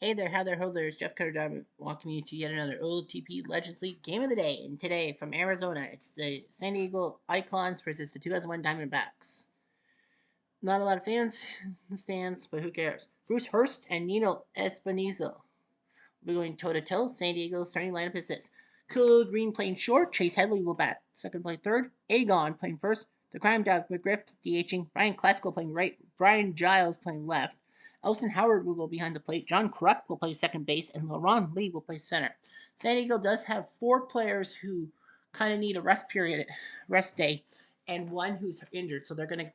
Hey there, how there, ho there, it's Jeff Cutter Diamond welcoming you to yet another Ootp Legends League Game of the Day. And today, from Arizona, it's the San Diego Icons versus the 2001 Diamondbacks. Not a lot of fans in the stands, but who cares? Bruce Hurst and Nino Espinoza will be going toe-to-toe. San Diego's starting lineup is this. Cool Green playing short, Chase Headley will bat second play third, Agon playing first, the Crime Dog McGriff DHing, Brian Classical playing right, Brian Giles playing left, Elston Howard will go behind the plate, John Kruk will play second base, and LaRon Lee will play center. San Diego does have four players who kind of need a rest day, and one who's injured, so they're going to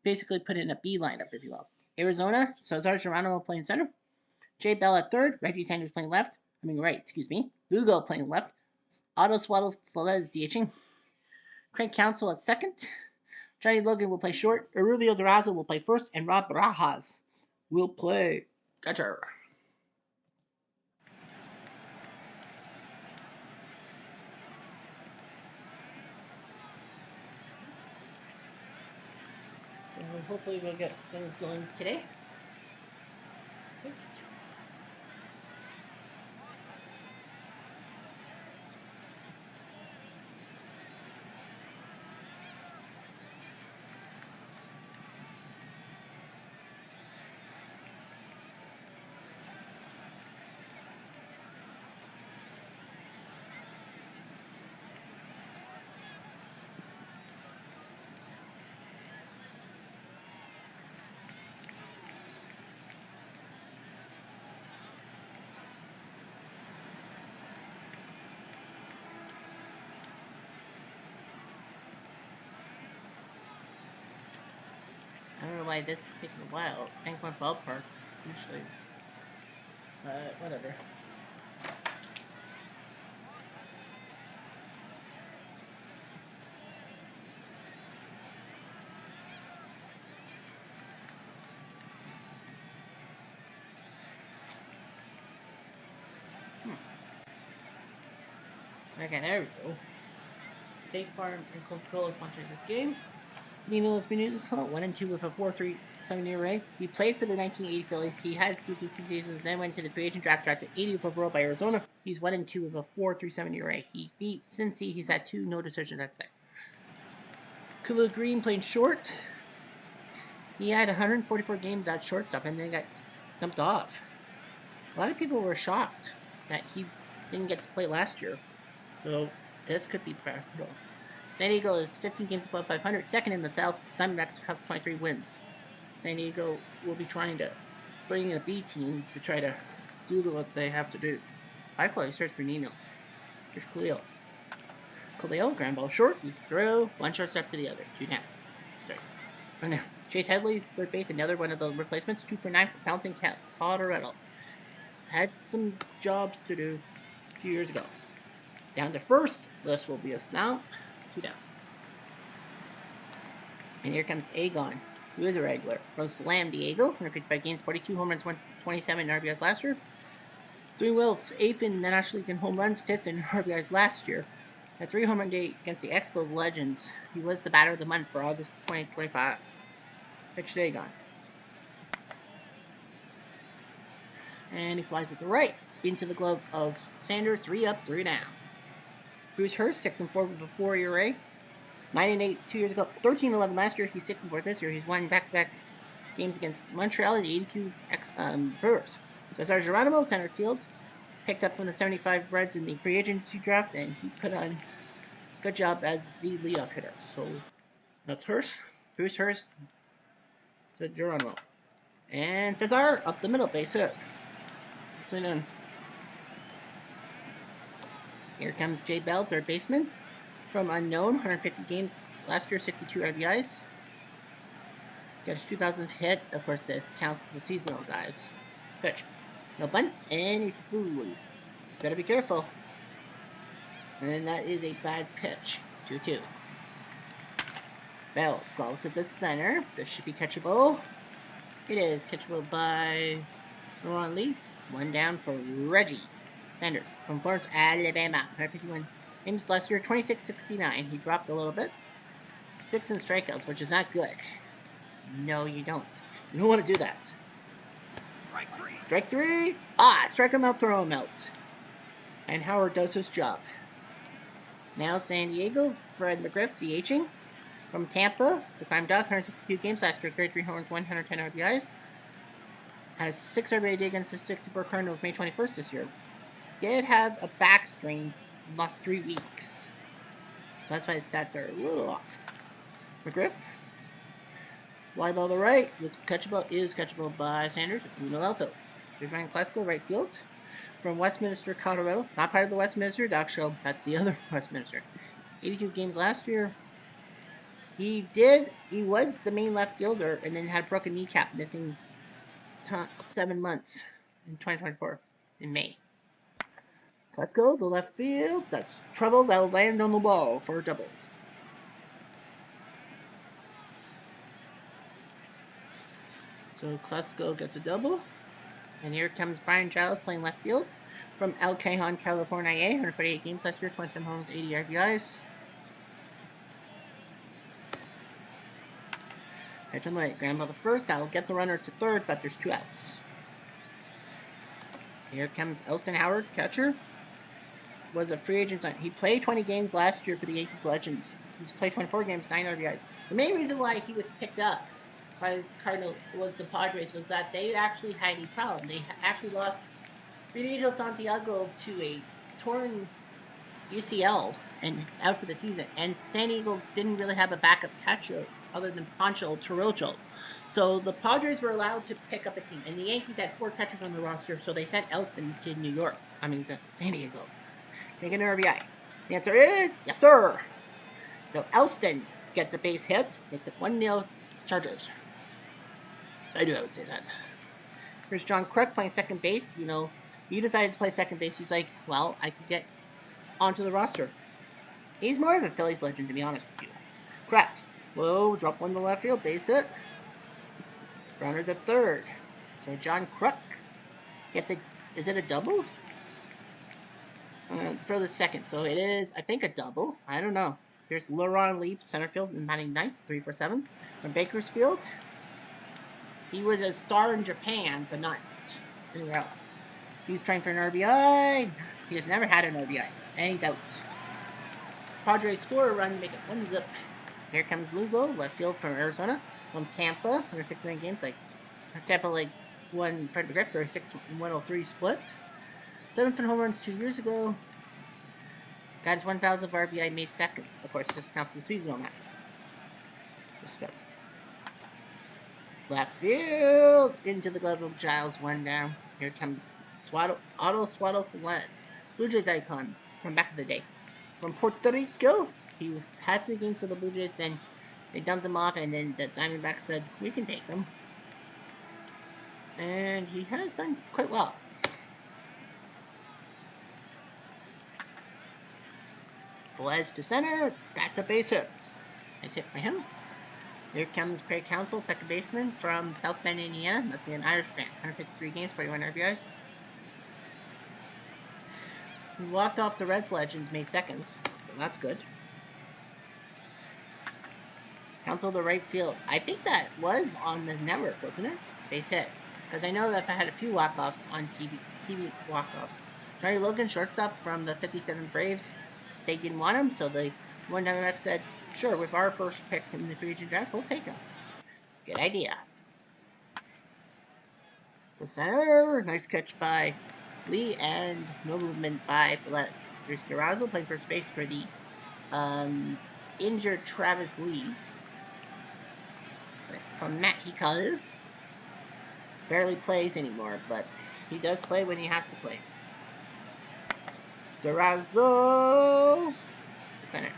basically put in a B lineup, if you will. Arizona, Cesar Geronimo playing center, Jay Bell at third, Reggie Sanders playing right, excuse me, Lugo playing left, Otto Swaddle Felez DHing, Craig Counsell at second, Johnny Logan will play short, Aurelio Durazo will play first, and Rob Barajas will play catcher. Hopefully we'll get things going today. I don't know why this is taking a while. Bank Ballpark, usually. Whatever. Okay, there we go. State Farm and Coca-Cola sponsoring this game. Nino Espinosa, 1-2 with a 4.37 ERA. He played for the 1980 Phillies. He had 52 seasons, then went to the free agent draft, drafted 80th overall by Arizona. He's 1-2 with a 4.37 ERA. He beat Cincy. He's had 2 no decisions after that. Khalil Green playing short. He had 144 games at shortstop and then got dumped off. A lot of people were shocked that he didn't get to play last year. So this could be bad. San Diego is 15 games above 500, second in the South. Diamondbacks have 23 wins. San Diego will be trying to bring in a B team to try to do what they have to do. High quality starts for Nino. Here's Khalil. Khalil, ground ball short. He's throw. One shortstop to the other. 2 down. Sorry. Oh no. Chase Headley, third base, another one of the replacements. 2 for 9 for Fountain, Colorado. Had some jobs to do a few years ago. Down to first. This will be a snout. 2 down. And here comes Agon, who is a regular. From Slam Diego, 155 games, 42 home runs, 127 RBIs last year. Doing well, 8th in the National League in home runs, 5th in RBIs last year. Had 3 home run day against the Expos Legends. He was the batter of the month for August 2025. Pitch to Agon. And he flies with the right into the glove of Sanders, 3 up, 3 down. Bruce Hurst, 6-4 with a 4 ERA. 9-8 2 years ago, 13-11 last year. He's 6-4 this year. He's won back-to-back games against Montreal and the 82 Brewers. Cesar Geronimo, center field, picked up from the 75 Reds in the free agency draft, and he put on a good job as the leadoff hitter. So that's Hurst, Bruce Hurst to Geronimo. And Cesar up the middle, base hit. So done. Here comes Jay Bell, third baseman. From unknown, 150 games last year, 62 RBIs. Got his 2000th hit. Of course, this counts as the seasonal guys. Pitch. No bunt, and he's fooled. Better be careful. And that is a bad pitch. 2-2. Bell calls to the center. This should be catchable. It is catchable by LaRon Lee. 1 down for Reggie Sanders from Florence, Alabama. 151 games last year, 26-69. He dropped a little bit. 6 in strikeouts, which is not good. No, you don't. You don't want to do that. Strike three. Ah, strike him out, throw him out. And Howard does his job. Now San Diego, Fred McGriff DHing. From Tampa, the Crime Dog, 162 games last year, 33 home runs, 110 RBIs. Had a 6 RBI day against the 64 Cardinals May 21st this year. Did have a back strain, lost 3 weeks. That's why his stats are a little off. McGriff, fly ball to the right, looks catchable, is catchable by Sanders. Uno Alto. Here's Ryan Klesko, right field. From Westminster, Colorado. Not part of the Westminster Dog Show. That's the other Westminster. 82 games last year. He was the main left fielder and then had broken kneecap, missing 7 months in 2024 in May. Let's go, the left field. That's trouble. That'll land on the ball for a double. So Klesko gets a double. And here comes Brian Giles playing left field from El Cajon, California. 148 games last year, 27 homes, 80 RBIs. Pitch on the right, ground ball the first. That'll get the runner to third, but there's 2 outs. Here comes Elston Howard, catcher. Was a free agent. He played 20 games last year for the Yankees Legends. He's played 24 games, 9 RBIs. The main reason why he was picked up by Cardinals was the Padres was that they actually had a problem. They actually lost Benito Santiago to a torn UCL and out for the season. And San Diego didn't really have a backup catcher other than Pancho Torrojo. So the Padres were allowed to pick up a team. And the Yankees had 4 catchers on the roster, so they sent Elston to to San Diego. Can I get an RBI? The answer is yes, sir. So Elston gets a base hit, makes it 1-0 Chargers. I knew I would say that. Here's John Kruk playing second base. You decided to play second base. He's like, well, I could get onto the roster. He's more of a Phillies legend, to be honest with you. Kruk, whoa, drop one to left field, base hit. Runner to third. So John Kruk gets is it a double? For the second, so it is, I think, a double. I don't know. Here's Laron Lee, center field, and batting ninth, 3-for-7. From Bakersfield, he was a star in Japan, but not anywhere else. He's trying for an RBI. He has never had an RBI, and he's out. Padres score a run, make it 1-0. Here comes Lugo, left field from Arizona. From Tampa, 169 games. Tampa won Fred McGriff, 36-103 split. 7 home runs 2 years ago. Got his 1,000th RBI May 2nd. Of course, this counts the seasonal match. Just does. Left field into the glove of Giles, 1 down. Here comes Otto Swaddle Velez, Blue Jays icon from back in the day. From Puerto Rico, he had 3 games for the Blue Jays, then they dumped him off, and then the Diamondbacks said, we can take him. And he has done quite well. Velez to center, that's a base hit. Nice hit for him. Here comes Craig Counsell, second baseman from South Bend, Indiana. Must be an Irish fan. 153 games, 41 RBIs. He walked off the Reds Legends May 2nd, so that's good. Counsell the right field. I think that was on the network, wasn't it? Base hit. Because I know that I had a few walk-offs on TV walk-offs. Charlie Logan, shortstop from the 57 Braves. They didn't want him, so the one Diamondback said, sure, with our first pick in the free agent draft, we'll take him. Good idea. The center, nice catch by Lee, and no movement by Velez. Here's Durazo playing first base for the injured Travis Lee. From Matt Hikaru. Barely plays anymore, but he does play when he has to play. Durazo, the center.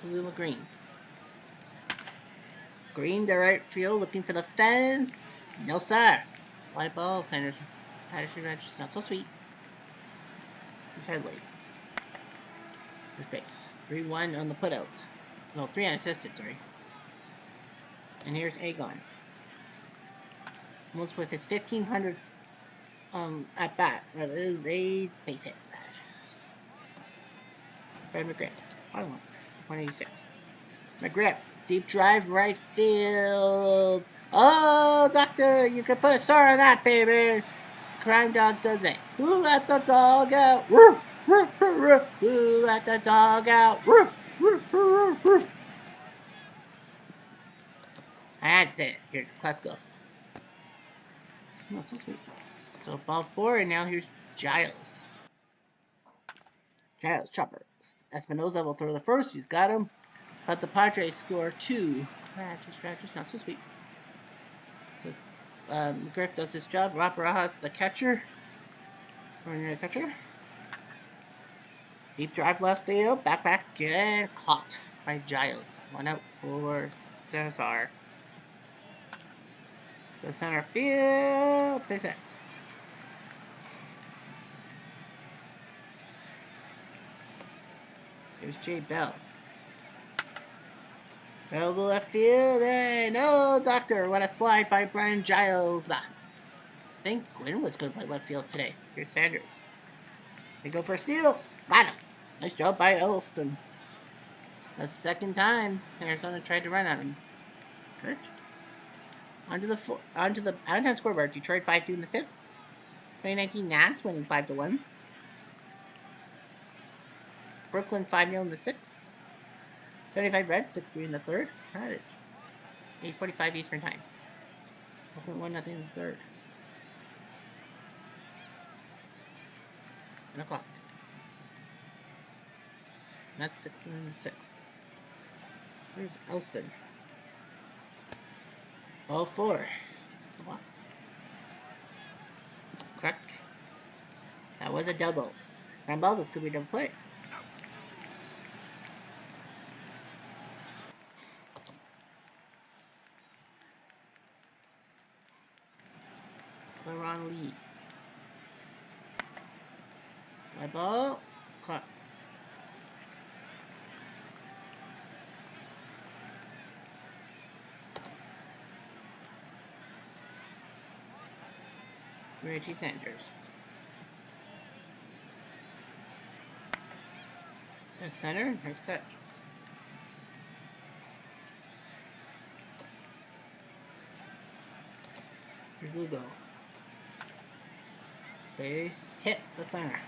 Kaluma Green. Green to right field, looking for the fence. No, sir. Fly ball, Sanders. Patterson Ranch, not so sweet. He's Headley. First base. 3-1 on the putout. No, 3 unassisted, sorry. And here's Agon. Almost with his 1,500th at bat. That is a base hit. Fred McGriff. 186. McGriff, deep drive, right field. Oh, doctor, you could put a star on that, baby. Crime dog does it. Who let the dog out? Woof, woof, woof, woof. Who let the dog out? Woof, woof, woof, woof. That's it. Here's Klesko. Not so sweet. So ball four, and now here's Giles. Giles, chopper. Espinoza will throw the first. He's got him. But the Padres score two. Scratches, not so sweet. So Griff does his job. Rob Barajas, the catcher. Running the catcher. Deep drive left field. Back, and caught by Giles. 1 out for Cesar. The center field. Base hit. Here's Jay Bell. Bell to left field, and oh, doctor, what a slide by Brian Giles. I think Gwynn was good by left field today. Here's Sanders. They go for a steal. Got him. Nice job by Elston. The second time Arizona tried to run at him. Good. Onto the out-of-town scoreboard. Detroit 5-2 in the fifth. 2019 Nats winning 5-1. Brooklyn 5-0 in the sixth. 75 Reds 6-3 in the third. 8:45 Eastern time. Brooklyn 1-0 in the third. 1 o'clock. Nats 6-1 in the sixth. Where's Elston? Ball four. What? Crack. That was a double. Rambal, this could be a double play. Ron Lee. My ball. Clock. Reggie Sanders. The center. Here's catch. Here's Lugo. Base hit the center.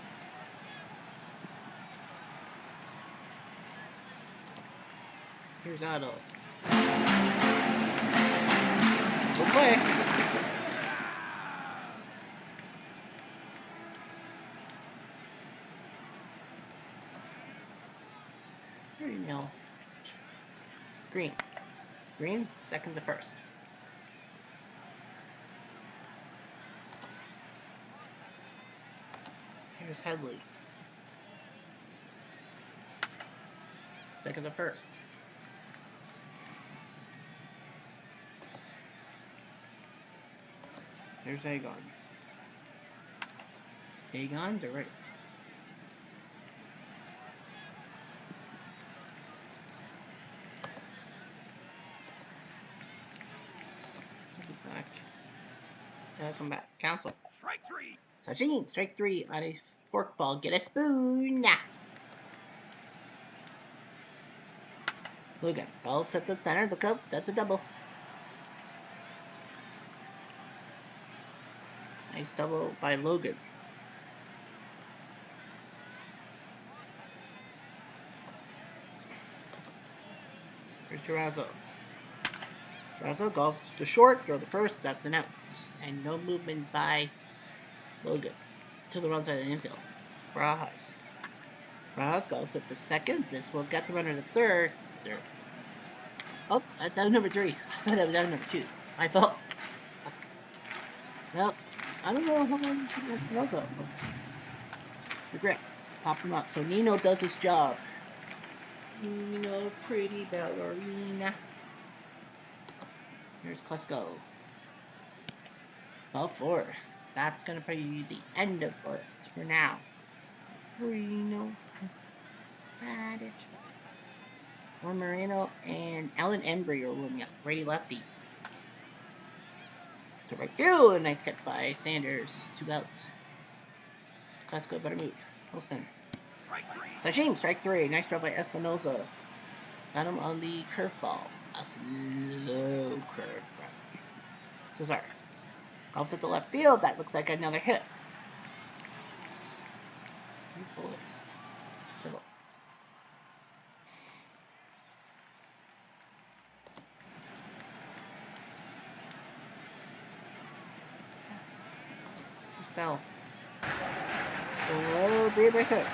Here's Otto. Good play. Green. Green, second to first. Here's Headley. Second to first. Here's Agon. Agon to right. Come back. Council. Strike three. Touching. Strike three on a forkball. Get a spoon. Logan. Phelps at the center. Look up. That's a double. Nice double by Logan. Here's Terrazzo. Terrazzo golf to short. Throw the first. That's an out. And no movement by Logan to the wrong side of the infield. Barajas. Barajas golfs at the second. This will get the runner to third. Oh, that's out number 3. I thought that was out number 2. My fault. Well, I don't know how long that's up. Regret. Pop him up. So Nino does his job. Nino, pretty ballerina. Here's Klesko. Ball 4. That's going to be the end of it for now. Reno. Radic. Juan Moreno and Alan Embry are warming up. Righty lefty. To right field. Nice catch by Sanders. 2 outs. Costco, better move. Holston. Sashim, strike 3. Nice job by Espinoza. Got him on the curveball. A slow curve. Cesar. Golfs at the left field. That looks like another hit. Bullet. Dribble. Bell. Oh, be a base hit.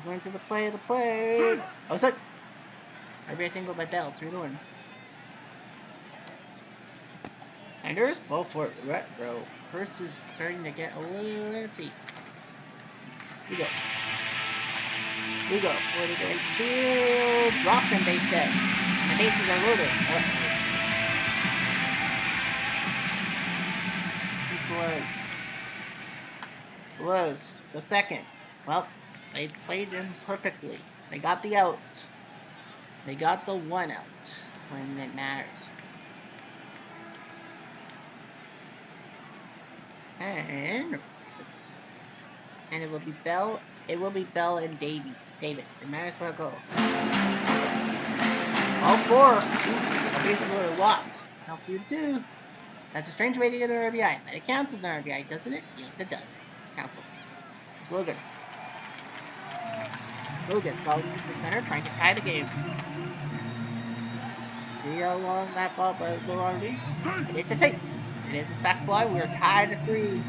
Going to the play of the play. Oh, it's like RBI single by Bell. 3-1. Sanders, ball for it. Retro. First is starting to get a little antsy. Lugo. What a great field. Drops and base hit. The bases are loaded. Was the second. Well, they played him perfectly. They got the out. They got the 1 out when it matters. And it will be Bell. It will be Bell and Davis. They might as well go. All 4. A base loader walked. How few to do. That's a strange way to get an RBI, but it counts as an RBI, doesn't it? Yes, it does. Counts it. It's Logan. Logan goes to the center, trying to tie the game. See how long that ball by Lorardi? It is a safe. It is a sack fly. We are tied at 3.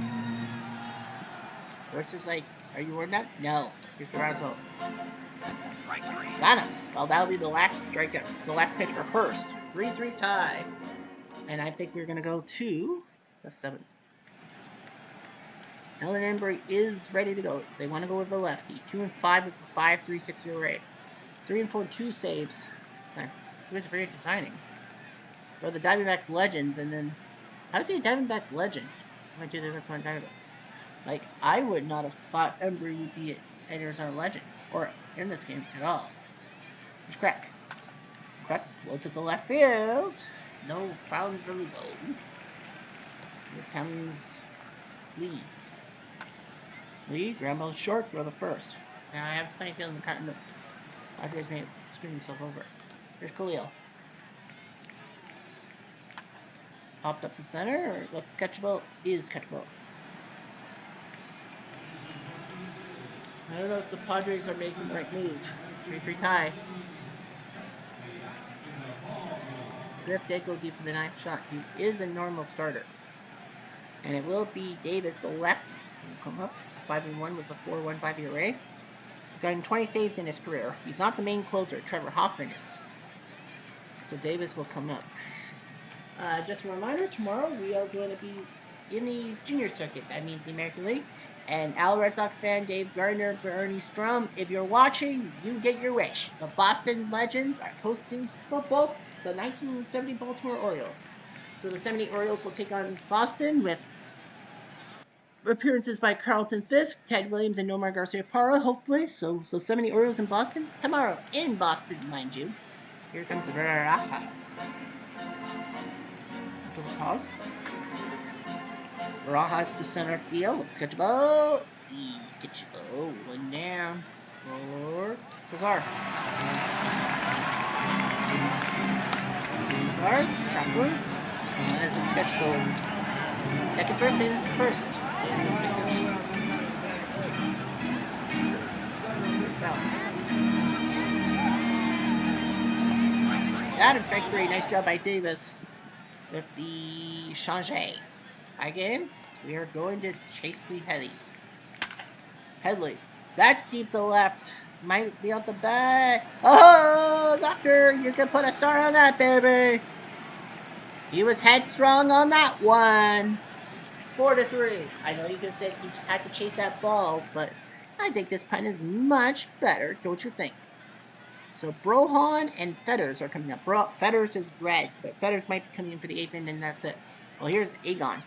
Versus, like, are you worried now? No. Here's the result. Got him. Well, that'll be the last strikeout. The last pitch for Hurst. 3-3 tie. And I think we're going to go to the 7th. Ellen Embry is ready to go. They want to go with the lefty. 2-5 with the 5.36 ERA. 3-4, 2 saves. He was a very exciting. Well, the Diamondbacks legends, and then how is he a Diamondback legend? I do think that's one Diamondbacks. Like, I would not have thought Embry would be an Arizona legend, or in this game at all. Here's Crack. Crack floats at the left field. No problem really low. Here comes Lee. Lee, Grambo short, throw the first. Now I have a funny feeling the Padres may have screwed himself over. Here's Khalil. Popped up the center, looks catchable, is catchable. I don't know if the Padres are making the right move. 3-3 tie. Griff did go deep for the 9th shot. He is a normal starter. And it will be Davis, the lefty, who will come up. 5-1 with a 4.15 ERA. He's gotten 20 saves in his career. He's not the main closer. Trevor Hoffman is. So Davis will come up. Just a reminder, tomorrow we are going to be in the junior circuit. That means the American League. And Al Red Sox fan Dave Gardner, Bernie Strum, if you're watching, you get your wish. The Boston Legends are hosting the 1970 Baltimore Orioles. So the 70 Orioles will take on Boston with appearances by Carlton Fisk, Ted Williams, and Nomar Garcia-Parra, hopefully. So 70 Orioles in Boston tomorrow, in Boston, mind you. Here comes Barajas. Pause. Barajas to center field. Let's catch a ball. He's catchable. 1 down. For Cesar. Cesar. Chopper. And it's catchable. Second first, same as the first. Got him, strike 3. Nice job by Davis with the Change. Again, we are going to chase the Headley. That's deep to left. Might be out the back. Oh, Doctor, you can put a star on that, baby. He was headstrong on that one. 4-3. I know you can say he had to chase that ball, but I think this punt is much better, don't you think? So Brohan and Fetters are coming up. Fetters is red, but Fetters might be coming in for the 8th, and then that's it. Well, here's Agon.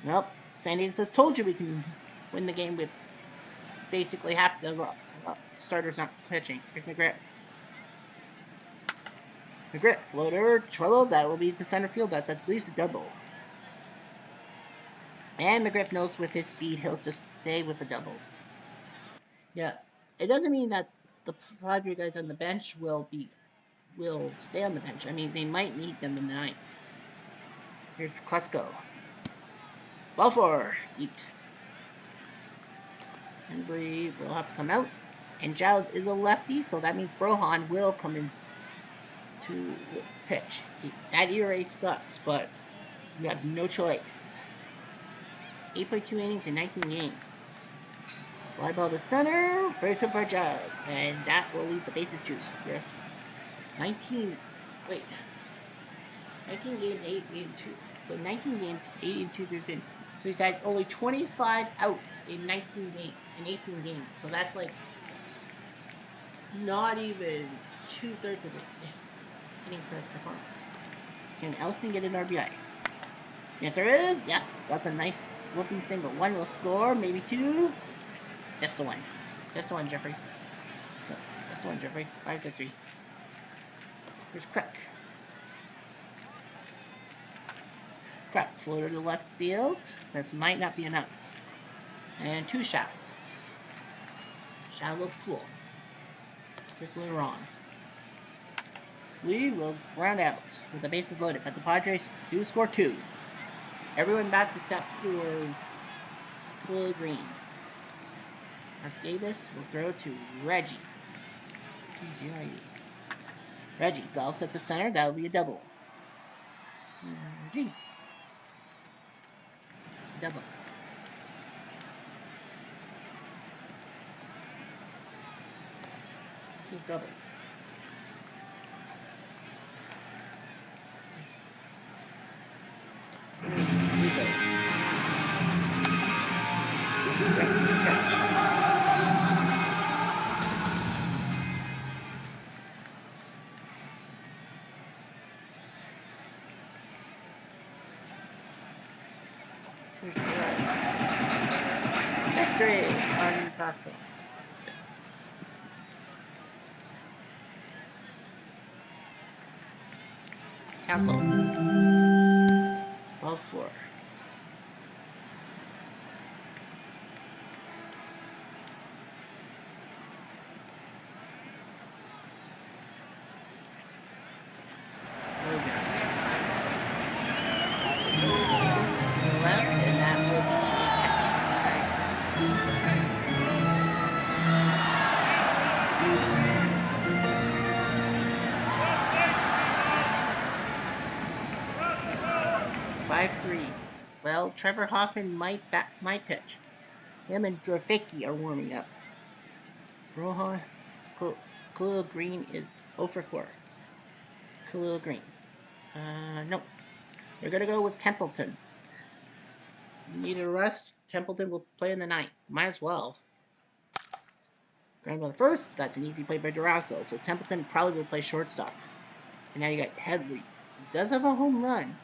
Well, San Diego says, told you we can win the game with basically half the starters not pitching. Here's McGrath. McGriff, floater, Trello, that will be to center field. That's at least a double. And McGriff knows with his speed, he'll just stay with a double. Yeah, it doesn't mean that the Padre guys on the bench will stay on the bench. I mean, they might need them in the ninth. Here's Klesko. Ball four. Eat. Henry will have to come out. And Giles is a lefty, so that means Brohan will come in to pitch. That ERA sucks, but you have no choice. 8.2 innings in 19 games. Fly ball to center, brace up for Giles, and that will leave the bases juice. 19, wait, 19 games, 8 and 2. So 19 games, 8 and 2 through 10. So he's had only 25 outs in 19 games, in 18 games. So that's like not even 2/3 of it hitting performance. Can Elston get an RBI? The answer is yes. That's a nice looking single. One will score, maybe two. Just the one. Just the one, Jeffrey. So, just the one, Jeffrey. 5-3. Here's Crack. Crack, floater to left field. This might not be enough. And two shallow. Shallow pool. Here's Leron. Lee will ground out with the bases loaded, but the Padres do score two. Everyone bats except for Blue Green. Mark Davis will throw to Reggie. Reggie, golfs at the center. That will be a double. Reggie. It's a double. It's a double. Victory on Costco. Council. Ball four. Left, and that will be a catch. 5-3. Well, Trevor Hoffman might pitch. Him and Drafiki are warming up. Rohan Khalil Green is 0 for 4. Khalil Green. No. They're going to go with Templeton. Need a rest? Templeton will play in the ninth. Might as well. Ground ball first. That's an easy play by Durasso. So Templeton probably will play shortstop. And now you got Headley. He does have a home run.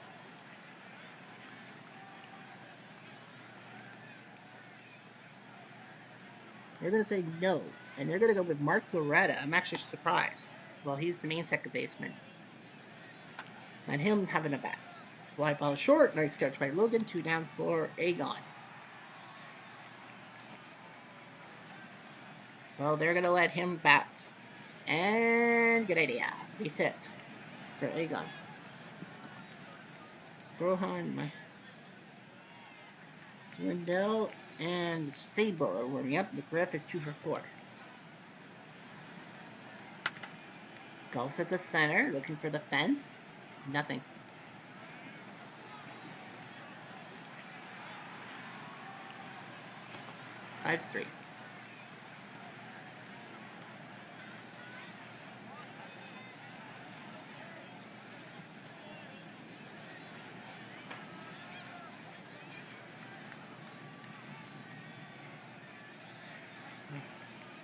They're going to say no. And they're going to go with Mark Loretta. I'm actually surprised. Well, he's the main second baseman. Let him having a bat. Fly ball short. Nice catch by Logan. 2 down for Agon. Well, they're going to let him bat. And good idea. Base hit for Agon. Rohan, Lindell, and Sable are warming up. McGriff is 2 for 4. Golfs at the center, looking for the fence. Nothing. Five, 3.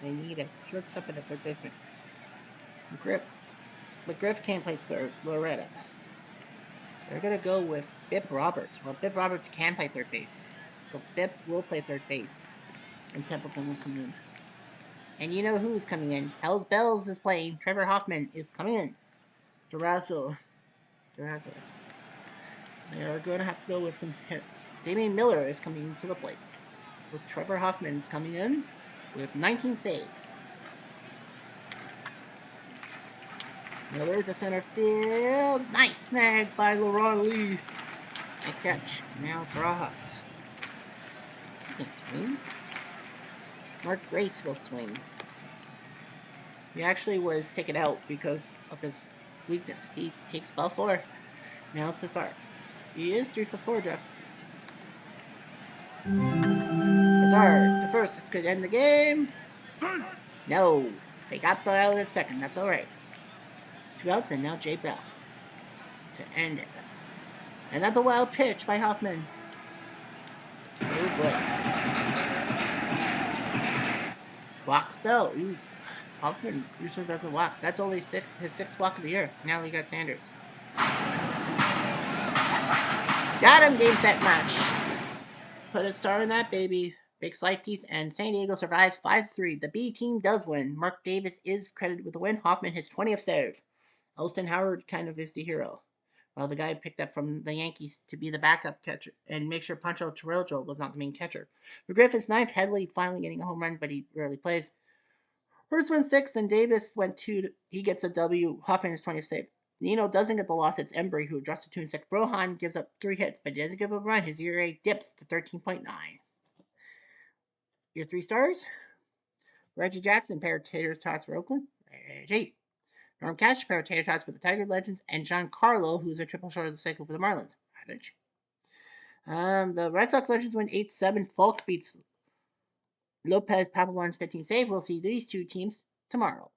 They need a shortstop and a third baseman. McGriff can't play third. Loretta. They're going to go with Bip Roberts. Well, Bip Roberts can play third base. So Bip will play third base. And Templeton will come in. And you know who's coming in. Hells Bells is playing. Trevor Hoffman is coming in. Durazo. Durazo. They are going to have to go with some hits. Damian Miller is coming to the plate. With Trevor Hoffman's coming in with 19 saves. Miller to center field. Nice snag by Laurent Lee. Nice catch. Now Barajas. He can swing. Mark Grace will swing. He actually was taken out because of his weakness. He takes ball four. Now Cesar. He is 3 for 4, Jeff. Cesar, the first. This could end the game. No. They got the out at second. That's all right. 2 outs, and now Jay Bell to end it. And that's a wild pitch by Hoffman. Oh boy. Walks Bell. Oof. Hoffman usually doesn't walk. That's only his sixth walk of the year. Now we got Sanders. Got him, game, set, match. Put a star in that baby. Big slide piece, and San Diego survives 5-3. The B team does win. Mark Davis is credited with the win. Hoffman his 20th save. Elston Howard kind of is the hero. While the guy picked up from the Yankees to be the backup catcher and make sure Pancho Torrejo was not the main catcher. For Griffith's ninth, Headley finally getting a home run, but he rarely plays. Hurst went sixth, and Davis went two. He gets a W. Hoffman is 20th save. Nino doesn't get the loss. It's Embry who adjusts to 2 and 6. Brohan gives up 3 hits, but he doesn't give up a run. His ERA dips to 13.9. Your 3 stars? Reggie Jackson, pair of taters tots for Oakland. Reggie. Norm Cash, pair of tater tots for the Tiger Legends. And Giancarlo, who's a triple short of the cycle for the Marlins. The Red Sox Legends win 8-7. Falk beats Lopez. Papelbon's 15 save. We'll see these 2 teams tomorrow.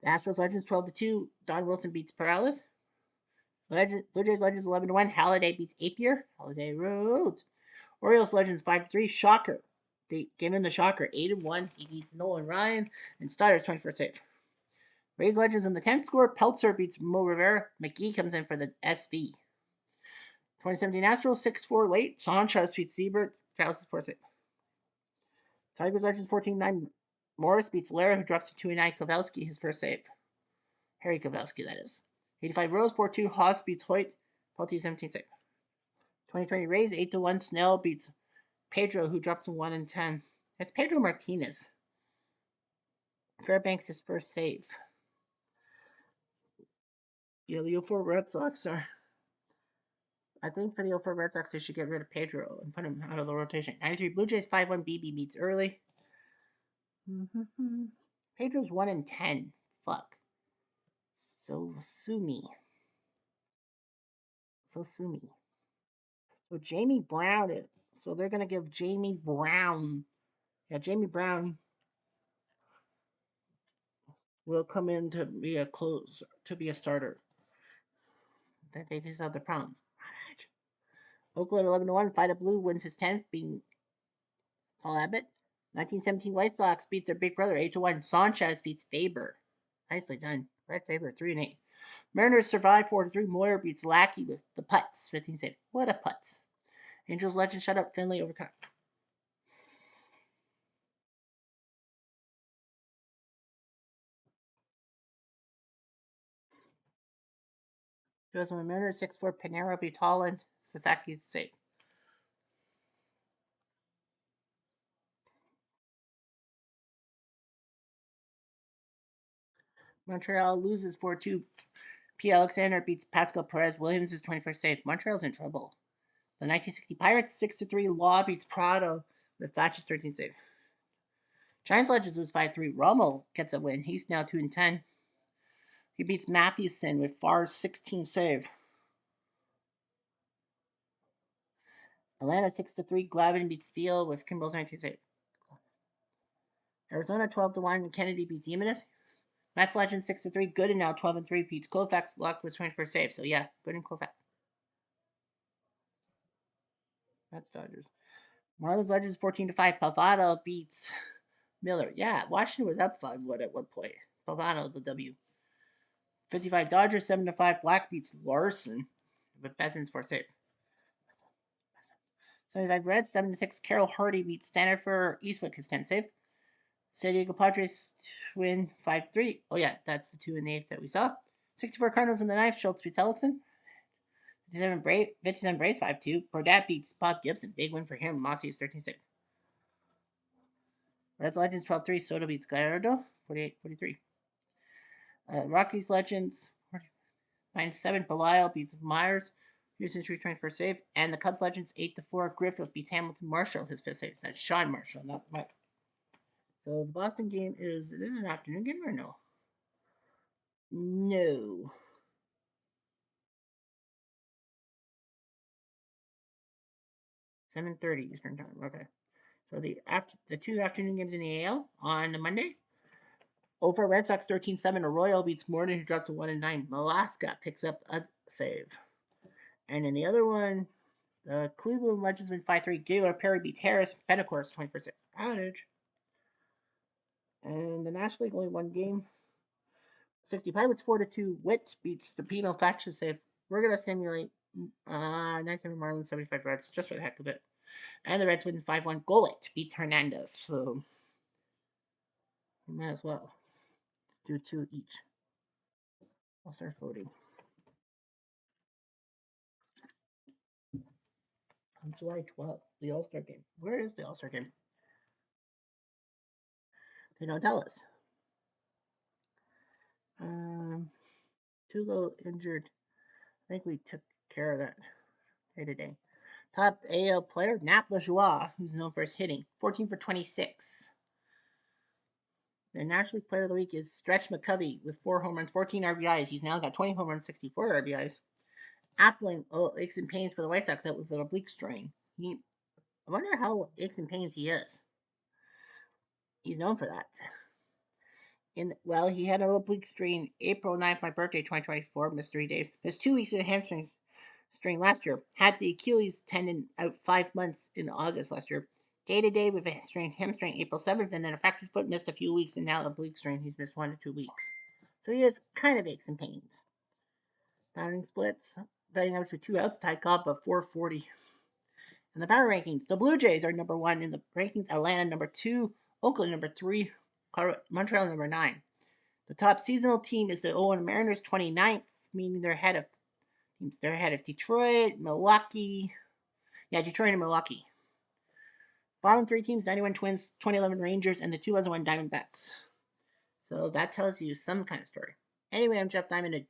The Astros Legends 12-2. Don Wilson beats Perales. Blue Jays Legends 11-1. Halladay beats Apier. Halladay roads. Orioles Legends 5-3. Shocker. They gave him the shocker 8-1. He beats Nolan Ryan. And Stoddard's 21st save. Rays Legends in the 10th score. Peltzer beats Mo Rivera. McGee comes in for the SV. 2017 Astros 6-4 late. Sanchez beats Siebert. Fouls his save. Tigers Legends 14-9. Morris beats Lara, who drops to 2-9. Kavelski, his first save. Harry Kavelski, that is. 85 Rose 4-2. Haas beats Hoyt. Peltier 17 save. 2020 Rays 8-1. Snell beats Pedro, who drops to 1-10. That's Pedro Martinez. Fairbanks, his first save. Yeah, the 04 Red Sox are. I think for the 04 Red Sox, they should get rid of Pedro and put him out of the rotation. 93 Blue Jays 5-1. BB beats early. Pedro's 1-10. Fuck. So sue me. So Jamie Brown. So they're gonna give Jamie Brown. Yeah, Jamie Brown will come in to be a starter. They just have the problems. Oakland 11-1. Fight Blue wins his 10th, beating Paul Abbott. 1917 White Sox beat their big brother 8-1. Sanchez beats Faber. Nicely done. Brett Faber 3-8. Mariners survive 4-3. Moyer beats Lackey with the putts. 15 save. What a putts. Angels Legend shut up. Finley overcome. Goes with Mariners 6-4. Panero beats Holland. Sasaki's save. Montreal loses 4-2. P. Alexander beats Pascal Perez. Williams is 21st save. Montreal's in trouble. The 1960 Pirates 6-3. Law beats Prado with Thatcher's 13th save. Giants Legends lose 5-3. Rommel gets a win. He's now 2-10. He beats Mathewson with Farr's 16th save. Atlanta 6-3. Glavin beats Field with Kimball's 19th save. Arizona 12-1. Kennedy beats Jimenez. Mets Legends 6-3. Gooden now 12-3. Beats Koufax. Luck with 21st save. So yeah, Gooden Koufax. Mets Dodgers. Marlins Legends 14-5. Pavado beats Miller. Yeah, Washington was up 5-1 at one point. Pavado the W. 55 Dodgers 7-5. Black beats Larson with Besson's for save. 75 Reds 7-6. Carroll Hardy beats Stanford Eastwood his 10 save. San Diego Padres win 5-3. Oh yeah, that's the 2 and the 8th that we saw. 64 Cardinals in the ninth. Schultz beats Ellickson. 57 Braves 5-2. Bordat beats Bob Gibson. Big win for him. Mossy is 13-6. Reds Legends 12-3. Soto beats Gallardo 48-43. Rockies Legends 9-7. Belial beats Myers. Houston's 321st save. And the Cubs Legends 8-4. Griffith beats Hamilton Marshall, his fifth save. That's Sean Marshall, not Mike. So the Boston game is it an afternoon game or no? No. 7:30 Eastern time. Okay. So the two afternoon games in the AL on Monday. Over Red Sox 13-7. Arroyo beats Morton, who drops to 1-9. Malaska picks up a save. And in the other one, the Cleveland Legends win 5-3. Gaylor Perry beats Harris. Betancourt's 21st outage. And the National League only one game. 60 Pirates 4-2. Witt beats the Pino Faction save. We're gonna simulate 97 Marlins, 75 Reds, just for the heck of it. And the Reds win 5-1. Golick beats Hernandez. So we might as well do two each. I'll start voting. On July 12th, the All-Star game. Where is the All-Star game? They don't tell us. Tulo injured. I think we took care of that today. Top AL player, Nap Lajoie, who's known for his hitting. 14 for 26. The National League Player of the Week is Stretch McCovey with 4 home runs, 14 RBIs. He's now got 20 home runs, 64 RBIs. Appling aches and pains for the White Sox out with an oblique strain. I wonder how aches and pains he is. He's known for that. He had an oblique strain April 9th, my birthday, 2024. Missed 3 days. Missed 2 weeks of a hamstring strain last year. Had the Achilles tendon out 5 months in August last year. Day to day with a strained hamstring April 7th, and then a fractured foot. Missed a few weeks, and now oblique strain. He's missed 1 to 2 weeks. So he has kind of aches and pains. Batting splits. Batting average with 2 outs. Ty Cobb of 440. In the power rankings, the Blue Jays are number 1 in the rankings. Atlanta number 2. Oakland number 3. Montreal number 9. The top seasonal team is the Owen Mariners, 29th, meaning they're ahead of teams. They're ahead of Detroit, Milwaukee. Yeah, Detroit and Milwaukee. Bottom 3 teams, 91 Twins, 2011 Rangers, and the 2001 Diamondbacks. So that tells you some kind of story. Anyway, I'm Jeff Diamond.